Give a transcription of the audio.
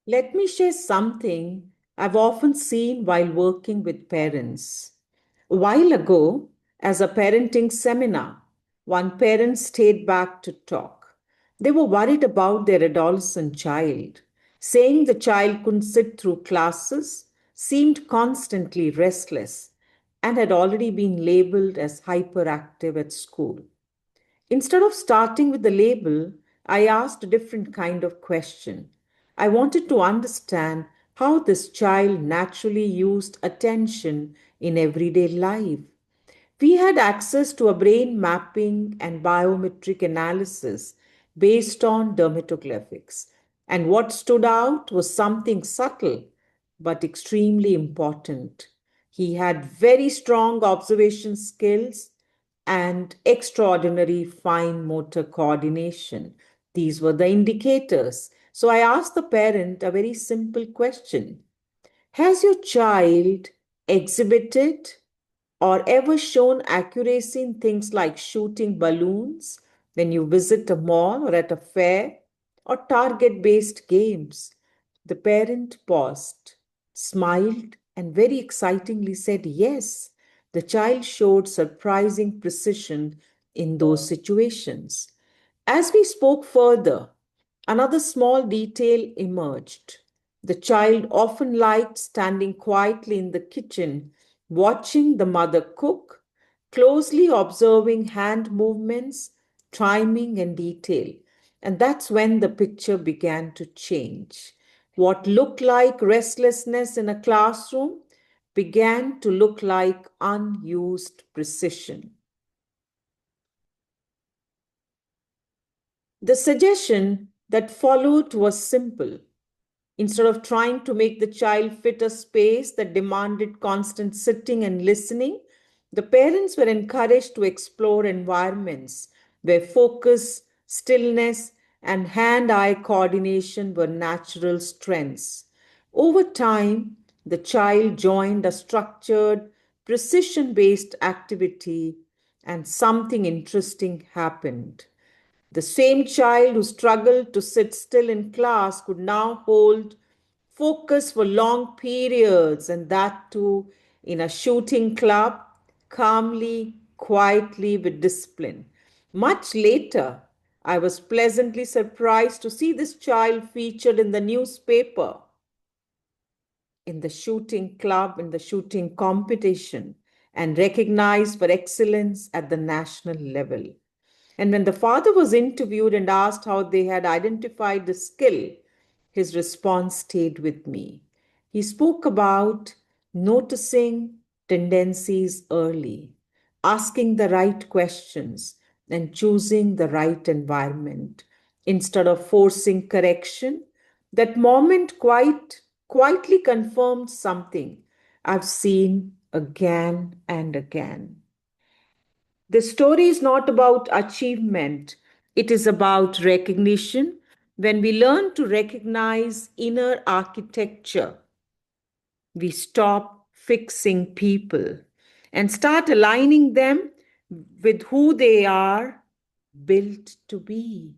Let me share something I've often seen while working with parents. A while ago, as a parenting seminar, one parent stayed back to talk. They were worried about their adolescent child, saying the child couldn't sit through classes, seemed constantly restless, and had already been labeled as hyperactive at school. Instead of starting with the label, I asked a different kind of question. I wanted to understand how this child naturally used attention in everyday life. We had access to a brain mapping and biometric analysis based on dermatoglyphics. And what stood out was something subtle but extremely important. He had very strong observation skills and extraordinary fine motor coordination. These were the indicators. So I asked the parent a very simple question. Has your child exhibited or ever shown accuracy in things like shooting balloons when you visit a mall or at a fair or target based games? The parent paused, smiled, and very excitingly said yes. The child showed surprising precision in those situations. As we spoke further, another small detail emerged. The child often liked standing quietly in the kitchen, watching the mother cook, closely observing hand movements, timing, and detail. And that's when the picture began to change. What looked like restlessness in a classroom began to look like unused precision. The suggestion that followed was simple. Instead of trying to make the child fit a space that demanded constant sitting and listening, the parents were encouraged to explore environments where focus, stillness, and hand eye coordination were natural strengths. Over time, the child joined a structured, precision based activity, and something interesting happened. The same child who struggled to sit still in class could now hold focus for long periods, and that too in a shooting club, calmly, quietly, with discipline. Much later, I was pleasantly surprised to see this child featured in the newspaper, in the shooting club, in the shooting competition, and recognized for excellence at the national level. And when the father was interviewed and asked how they had identified the skill, his response stayed with me. He spoke about noticing tendencies early, asking the right questions, and choosing the right environment instead of forcing correction. That moment quietly confirmed something I've seen again and again. The story is not about achievement, it is about recognition. When we learn to recognize inner architecture, we stop fixing people and start aligning them with who they are built to be.